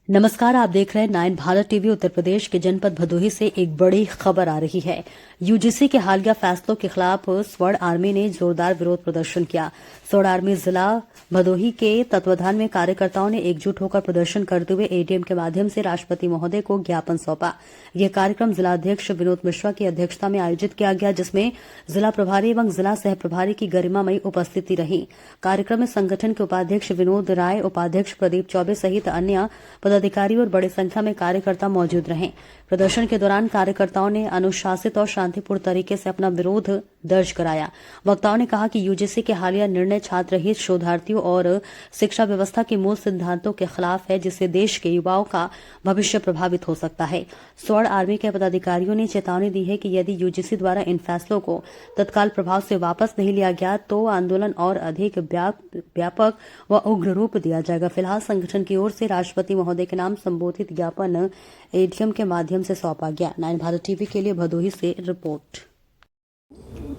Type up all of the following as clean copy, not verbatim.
नमस्कार, आप देख रहे हैं 9 भारत टीवी। उत्तर प्रदेश के जनपद भदोही से एक बड़ी खबर आ रही है। यूजीसी के हालिया फैसलों के खिलाफ स्वर्ण आर्मी ने जोरदार विरोध प्रदर्शन किया। स्वर्ण आर्मी जिला भदोही के तत्वाधान में कार्यकर्ताओं ने एकजुट होकर प्रदर्शन करते हुए एडीएम के माध्यम से राष्ट्रपति महोदय को ज्ञापन सौंपा। यह कार्यक्रम जिलाध्यक्ष विनोद मिश्रा की अध्यक्षता में आयोजित किया गया, जिसमें जिला प्रभारी एवं जिला सह प्रभारी की गरिमामयी उपस्थिति रही। कार्यक्रम में संगठन के उपाध्यक्ष विनोद राय, उपाध्यक्ष प्रदीप चौबे सहित अन्य पदाधिकारी और बड़ी संख्या में कार्यकर्ता मौजूद रहे। प्रदर्शन के दौरान कार्यकर्ताओं ने अनुशासित और शांतिपूर्ण तरीके से अपना विरोध दर्ज कराया। वक्ताओं ने कहा कि यूजीसी के हालिया निर्णय छात्र हित, शोधार्थियों और शिक्षा व्यवस्था के मूल सिद्धांतों के खिलाफ है, जिससे देश के युवाओं का भविष्य प्रभावित हो सकता है। स्वर्ण आर्मी के पदाधिकारियों ने चेतावनी दी है कि यदि यूजीसी द्वारा इन फैसलों को तत्काल प्रभाव से वापस नहीं लिया गया तो आंदोलन और अधिक व्यापक व उग्र रूप दिया जाएगा। फिलहाल संगठन की ओर से राष्ट्रपति महोदय के नाम संबोधित ज्ञापन एडीएम के माध्यम से सौंपा गया। 9 भारत टीवी के लिए भदोही से रिपोर्ट।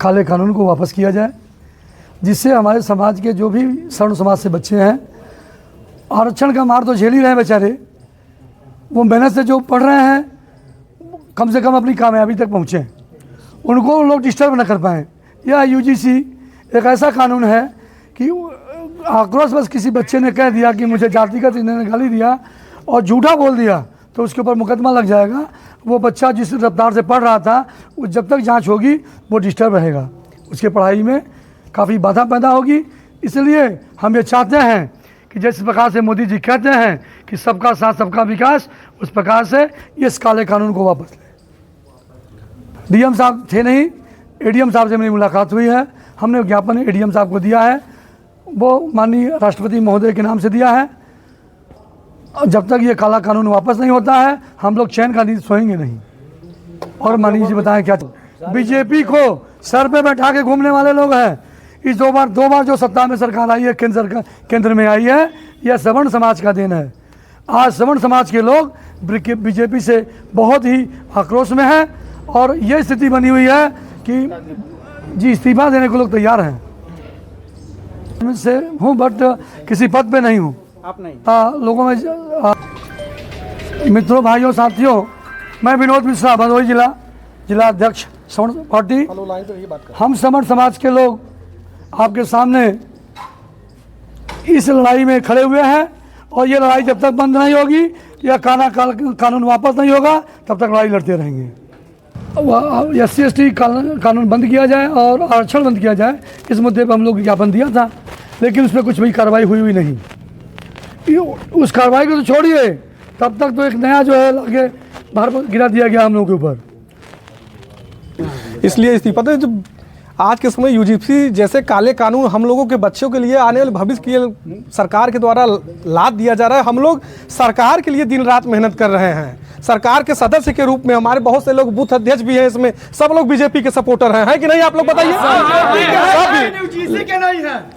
काले कानून को वापस किया जाए, जिससे हमारे समाज के जो भी सवर्ण समाज से बच्चे हैं, आरक्षण का मार तो झेल ही रहे हैं बेचारे। वो मेहनत से जो पढ़ रहे हैं, कम से कम अपनी कामयाबी तक पहुँचे, उनको लोग डिस्टर्ब न कर पाएँ। यह यूजीसी एक ऐसा कानून है कि आक्रोश बस किसी बच्चे ने कह दिया कि मुझे जातिगत इन्होंने गाली दिया और झूठा बोल दिया तो उसके ऊपर मुकदमा लग जाएगा। वो बच्चा जिस रफ्तार से पढ़ रहा था, वो जब तक जांच होगी वो डिस्टर्ब रहेगा, उसके पढ़ाई में काफ़ी बाधा पैदा होगी। इसलिए हम ये चाहते हैं कि जिस प्रकार से मोदी जी कहते हैं कि सबका साथ सबका विकास, उस प्रकार से इस काले कानून को वापस लें। डीएम साहब थे नहीं, एडीएम साहब से मेरी मुलाकात हुई है। हमने ज्ञापन एडीएम साहब को दिया है, वो माननीय राष्ट्रपति महोदय के नाम से दिया है। जब तक ये काला कानून वापस नहीं होता है, हम लोग चैन का नींद सोएंगे नहीं। और माननीय जी बताएं क्या बीजेपी को सर पे बैठा के घूमने वाले लोग हैं। इस दो बार जो सत्ता में सरकार आई है, केंद्र में आई है, यह सवर्ण समाज का देन है। आज सवर्ण समाज के लोग बीजेपी से बहुत ही आक्रोश में हैं और ये स्थिति बनी हुई है कि जी इस्तीफा देने को लोग तैयार हैं। से हूँ बट किसी पद पे नहीं हूँ। आप नहीं लोगों में मित्रों, भाइयों, साथियों, मैं विनोद मिश्रा, भदोही जिला अध्यक्ष सवर्ण पार्टी। हम सवर्ण समाज के लोग आपके सामने इस लड़ाई में खड़े हुए हैं और ये लड़ाई जब तक बंद नहीं होगी, या कानून वापस नहीं होगा, तब तक लड़ाई लड़ते रहेंगे। SC/ST कानून बंद किया जाए और आरक्षण बंद किया जाए, इस मुद्दे पर हम लोग ज्ञापन दिया था, लेकिन उस पर कुछ भी कार्रवाई हुई नहीं। उस कार्रवाई को तो छोड़िए, तब तक तो एक नया जो है आगे बाहर गिरा दिया गया हम लोगों के ऊपर। इसलिए इस्तीफा दे। जब आज के समय यूजीसी जैसे काले कानून हम लोगों के बच्चों के लिए, आने वाले भविष्य के लिए सरकार के द्वारा लाद दिया जा रहा है। हम लोग सरकार के लिए दिन रात मेहनत कर रहे हैं। सरकार के सदस्य के रूप में हमारे बहुत से लोग बूथ अध्यक्ष भी हैं, इसमें सब लोग बीजेपी के सपोर्टर हैं, है कि नहीं? आप लोग बताइए।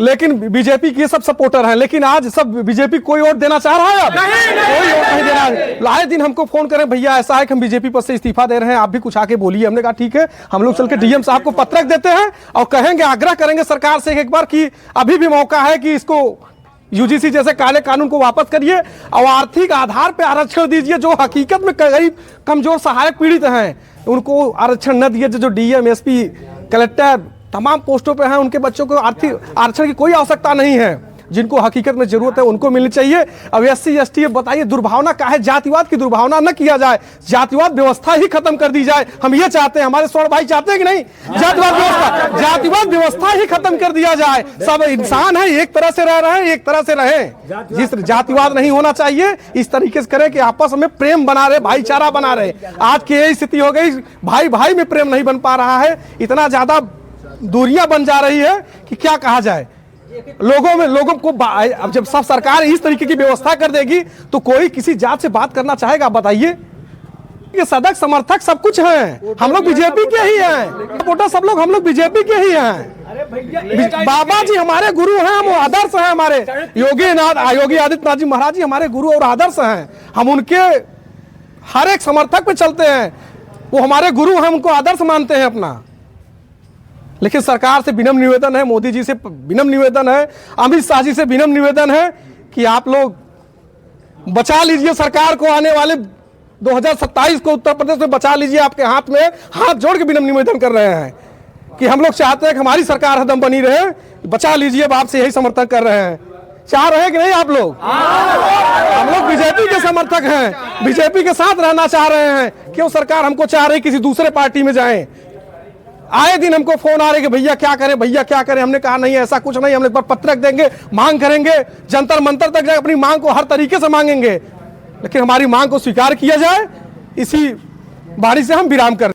लेकिन बीजेपी के सब सपोर्टर हैं, लेकिन आज सब बीजेपी कोई वोट देना चाह रहा है? अब कोई वोट नहीं दे रहा है। आए दिन हमको फोन करें, भैया ऐसा है कि हम बीजेपी पद से इस्तीफा दे रहे हैं, आप भी कुछ आके बोलिए। हमने कहा ठीक है, हम लोग चल के डीएम साहब को पत्रक देते हैं और कहेंगे, आग्रह करेंगे सरकार से एक बार कि अभी भी मौका है कि इसको यूजीसी जैसे काले कानून को वापस करिए और आर्थिक आधार पर आरक्षण दीजिए। जो हकीकत में गरीब, कमजोर, सहायक पीड़ित हैं, उनको आरक्षण न दिए। जो डीएम, एसपी, कलेक्टर तमाम पोस्टों पे हैं, उनके बच्चों को आर्थिक आरक्षण की कोई आवश्यकता नहीं है। जिनको हकीकत में जरूरत है उनको मिलनी चाहिए। अब SC/ST बताइए, दुर्भावना का है, जातिवाद की दुर्भावना न किया जाए, जातिवाद व्यवस्था ही खत्म कर दी जाए। हम ये चाहते हैं, हमारे स्वर्ण भाई चाहते हैं कि नहीं? जातिवाद व्यवस्था ही खत्म कर दिया जाए। सब इंसान है, एक तरह से रह रहे हैं, एक तरह से रहे। जिस जातिवाद नहीं होना चाहिए, इस तरीके से करें कि आपस में प्रेम बना रहे, भाईचारा बना रहे। आज की यही स्थिति हो गई, भाई भाई में प्रेम नहीं बन पा रहा है, इतना ज्यादा दूरियां बन जा रही है कि क्या कहा जाए। लोगों को अब जब सब सरकार इस तरीके की व्यवस्था कर देगी तो कोई किसी जात से बात करना चाहेगा? बताइए। ये सदस्य समर्थक सब कुछ हैं, हम लोग बीजेपी के ही हैं, सपोर्टर सब लोग हम लोग बीजेपी के ही हैं। बाबा जी हमारे गुरु हैं, हम आदर्श हैं। हमारे योगी आदित्यनाथ जी महाराज जी हमारे गुरु और आदर्श हैं। हम उनके हर एक समर्थक पे चलते हैं, वो हमारे गुरु हैं, उनको आदर्श मानते हैं अपना। लेकिन सरकार से विनम्र निवेदन है, मोदी जी से विनम्र निवेदन है, अमित शाह जी से विनम्र निवेदन है कि आप लोग बचा लीजिए सरकार को, आने वाले 2027 को उत्तर प्रदेश में बचा लीजिए, आपके हाथ में हाथ जोड़ के विनम्र निवेदन कर रहे हैं कि हम लोग चाहते हैं कि हमारी सरकार हरदम बनी रहे, बचा लीजिए, अब आपसे यही समर्थन कर रहे हैं। चाह रहे हैं कि नहीं आप लोग? हम लोग बीजेपी के समर्थक हैं, बीजेपी के साथ रहना चाह रहे हैं। क्यों सरकार हमको चाह रही किसी दूसरे पार्टी में जाएं? आए दिन हमको फोन आ रहे कि भैया क्या करें, भैया क्या करें। हमने कहा नहीं, ऐसा कुछ नहीं, हम एक बार पत्रक देंगे, मांग करेंगे, जंतर मंतर तक जाकर अपनी मांग को हर तरीके से मांगेंगे, लेकिन हमारी मांग को स्वीकार किया जाए, इसी बारी से हम विराम कर